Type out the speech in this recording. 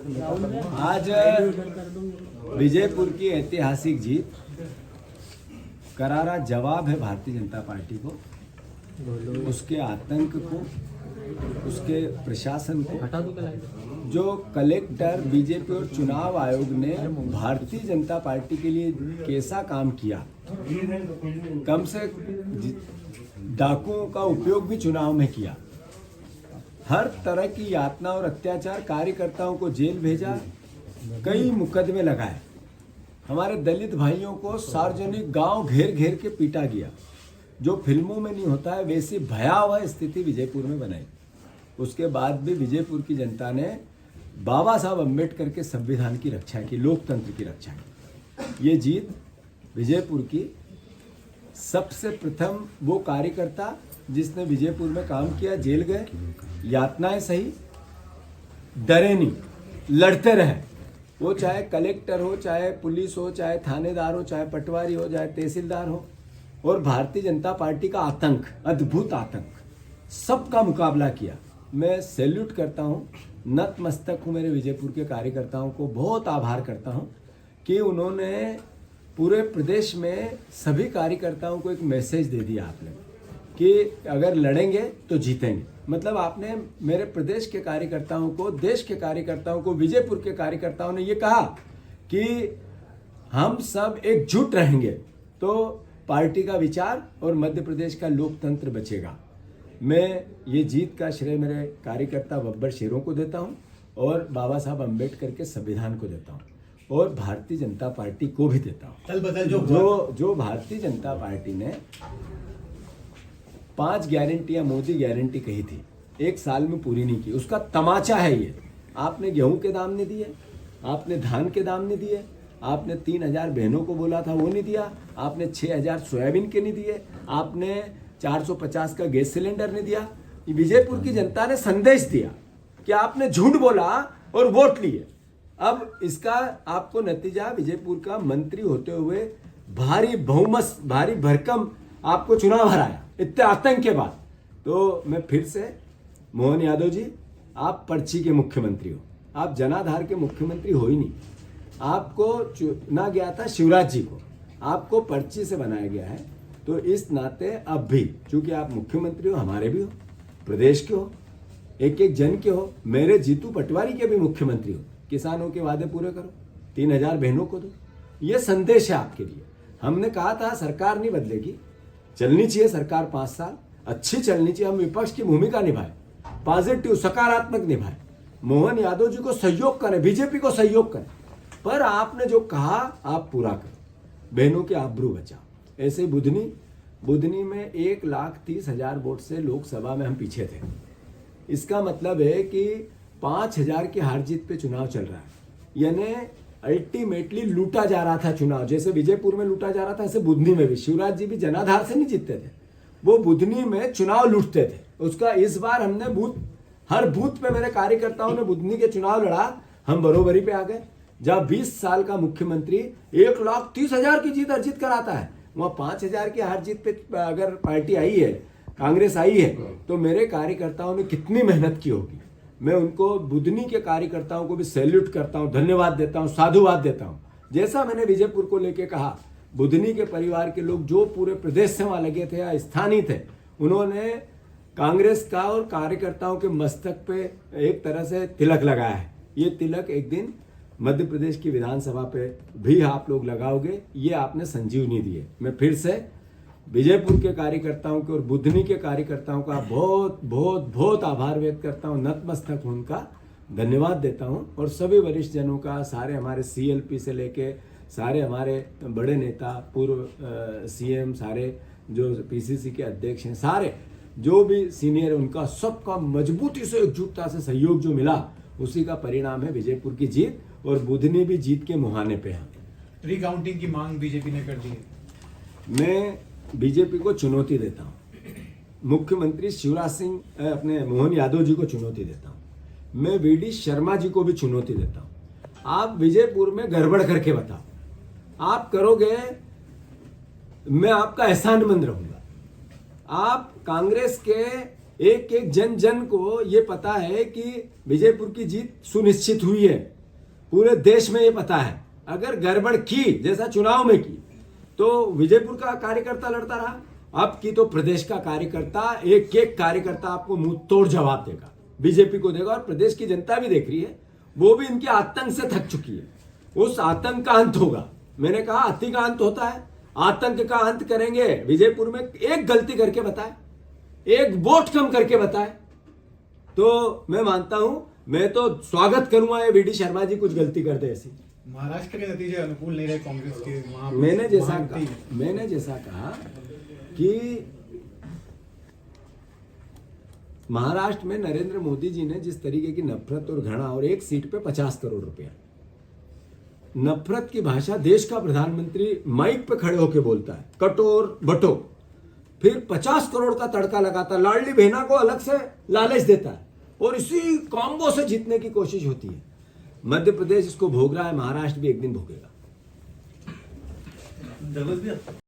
आज विजयपुर की ऐतिहासिक जीत करारा जवाब है भारतीय जनता पार्टी को, उसके आतंक को, उसके प्रशासन को। जो कलेक्टर बीजेपी और चुनाव आयोग ने भारतीय जनता पार्टी के लिए कैसा काम किया, कम से डाकुओं का उपयोग भी चुनाव में किया, हर तरह की यातना और अत्याचार, कार्यकर्ताओं को जेल भेजा, कई मुकदमे लगाए, हमारे दलित भाइयों को सार्वजनिक गांव घेर घेर के पीटा गया। जो फिल्मों में नहीं होता है वैसी भयावह स्थिति विजयपुर में बनाई। उसके बाद भी विजयपुर की जनता ने बाबा साहब अम्बेडकर के संविधान की रक्षा की, लोकतंत्र की रक्षा की। ये जीत विजयपुर की सबसे प्रथम वो कार्यकर्ता जिसने विजयपुर में काम किया, जेल गए, यातनाएं सही, डरे नहीं, लड़ते रहे। वो चाहे कलेक्टर हो, चाहे पुलिस हो, चाहे थानेदार हो, चाहे पटवारी हो, चाहे तहसीलदार हो। और भारतीय जनता पार्टी का आतंक, अद्भुत आतंक, सबका मुकाबला किया। मैं सैल्यूट करता हूँ, नतमस्तक हूँ मेरे विजयपुर के कार्यकर्ताओं को, बहुत आभार करता हूँ कि उन्होंने पूरे प्रदेश में सभी कार्यकर्ताओं को एक मैसेज दे दिया आपने कि अगर लड़ेंगे तो जीतेंगे। मतलब आपने मेरे प्रदेश के कार्यकर्ताओं को, देश के कार्यकर्ताओं को, विजयपुर के कार्यकर्ताओं ने ये कहा कि हम सब एकजुट रहेंगे तो पार्टी का विचार और मध्य प्रदेश का लोकतंत्र बचेगा। मैं ये जीत का श्रेय मेरे कार्यकर्ता बब्बर शेरों को देता हूँ और बाबा साहब अम्बेडकर के संविधान को देता हूँ और भारतीय जनता पार्टी को भी देता हूँ। जो भारतीय जनता पार्टी ने 5 गारंटियां, मोदी गारंटी कही थी, 1 साल में पूरी नहीं की, उसका तमाचा है ये। आपने गेहूं के दाम नहीं दिए, आपने धान के दाम नहीं दिए, आपने 3000 बहनों को बोला था वो नहीं दिया, आपने 6000 सोयाबीन के नहीं दिए, आपने 450 का गैस सिलेंडर नहीं दिया। विजयपुर की जनता ने संदेश दिया कि आपने झूठ बोला और वोट लिए। अब इसका आपको नतीजा, विजयपुर का मंत्री होते हुए भारी बहुमत, भारी भरकम आपको चुनाव हराया इतने आतंक के बाद। तो मैं फिर से, मोहन यादव जी, आप पर्ची के मुख्यमंत्री हो, आप जनाधार के मुख्यमंत्री हो ही नहीं। आपको चुना गया था शिवराज जी को, आपको पर्ची से बनाया गया है। तो इस नाते अब भी, चूंकि आप मुख्यमंत्री हो, हमारे भी हो, प्रदेश के हो, एक एक जन के हो, मेरे जीतू पटवारी के भी मुख्यमंत्री हो, किसानों के वादे पूरे करो, 3000 बहनों को दो। ये संदेश है आपके लिए। हमने कहा था सरकार नहीं बदलेगी, चलनी चाहिए सरकार 5 साल, अच्छी चलनी चाहिए, हम विपक्ष की भूमिका निभाए, पॉजिटिव सकारात्मक निभाए, मोहन यादव जी को सहयोग करें, बीजेपी को सहयोग करें। पर आपने जो कहा आप पूरा करो, बहनों के आबरू बचाओ। ऐसे बुधनी में 1,30,000 वोट से लोकसभा में हम पीछे थे। इसका मतलब है कि 5000 की हार जीत पे चुनाव चल रहा है, यानी अल्टीमेटली लूटा जा रहा था चुनाव। जैसे विजयपुर में लूटा जा रहा था, ऐसे बुधनी में भी। शिवराज जी भी जनाधार से नहीं जीतते थे, वो बुधनी में चुनाव लूटते थे। उसका इस बार हमने हर बूथ पे मेरे कार्यकर्ताओं ने बुधनी के चुनाव लड़ा, हम बरोबरी पे आ गए। जब 20 साल का मुख्यमंत्री 1,30,000 की जीत अर्जित कराता है, वहां 5000 की हार जीत पे अगर पार्टी आई है, कांग्रेस आई है, तो मेरे कार्यकर्ताओं ने कितनी मेहनत की होगी। मैं उनको, बुधनी के कार्यकर्ताओं को भी सैल्यूट करता हूं, धन्यवाद देता हूं, साधुवाद देता हूं। जैसा मैंने विजयपुर को लेके कहा, बुधनी के परिवार के लोग जो पूरे प्रदेश से वहां लगे थे या स्थानीय थे, उन्होंने कांग्रेस का और कार्यकर्ताओं के मस्तक पे एक तरह से तिलक लगाया है। ये तिलक एक दिन मध्य प्रदेश की विधानसभा पे भी आप लोग लगाओगे, ये आपने संजीवनी दी है। मैं फिर से विजयपुर के कार्यकर्ताओं के और बुधनी के कार्यकर्ताओं का बहुत बहुत बहुत आभार व्यक्त करता हूँ, नतमस्तक हूँ, उनका धन्यवाद देता हूँ। और सभी वरिष्ठ जनों का, सारे हमारे CLP से लेके सारे हमारे बड़े नेता, पूर्व CM, सारे जो PCC के अध्यक्ष हैं, सारे जो भी सीनियर है, उनका सबका मजबूती से, एकजुटता से सहयोग जो मिला, उसी का परिणाम है विजयपुर की जीत। और बुधनी भी जीत के मुहाने पे है। रिकाउंटिंग की मांग बीजेपी ने कर दी है। मैं बीजेपी को चुनौती देता हूँ, मुख्यमंत्री शिवराज सिंह, अपने मोहन यादव जी को चुनौती देता हूँ, मैं VD शर्मा जी को भी चुनौती देता हूँ। आप विजयपुर में गड़बड़ करके बताओ, आप करोगे, मैं आपका एहसानमंद रहूंगा। आप कांग्रेस के एक एक जन को ये पता है कि विजयपुर की जीत सुनिश्चित हुई है, पूरे देश में ये पता है। अगर गड़बड़ की जैसा चुनाव में की तो विजयपुर का कार्यकर्ता लड़ता रहा, अब की तो प्रदेश का कार्यकर्ता, एक एक कार्यकर्ता आपको मुंह तोड़ जवाब देगा, बीजेपी को देगा। और प्रदेश की जनता भी देख रही है, वो भी इनके आतंक से थक चुकी है। उस आतंक का अंत होगा। मैंने कहा अति का अंत होता है, आतंक का अंत करेंगे। विजयपुर में एक गलती करके बताए, एक वोट कम करके बताए तो मैं मानता हूं, मैं तो स्वागत करूंगा ये वीडी शर्मा जी कुछ गलती कर दे ऐसी। महाराष्ट्र के नतीजे अनुकूल नहीं रहे कांग्रेस के वहाँ पे। मैंने जैसा कहा कि महाराष्ट्र में नरेंद्र मोदी जी ने जिस तरीके की नफरत और घृणा, और एक सीट पे 50 करोड़ रुपया, नफरत की भाषा देश का प्रधानमंत्री माइक पे खड़े होके बोलता है, कटोर बटो, फिर 50 करोड़ का तड़का लगाता, लाडली बहना को अलग से लालच देता है और इसी कॉम्बो से जीतने की कोशिश होती है। मध्य प्रदेश इसको भोग रहा है, महाराष्ट्र भी एक दिन भोगेगा।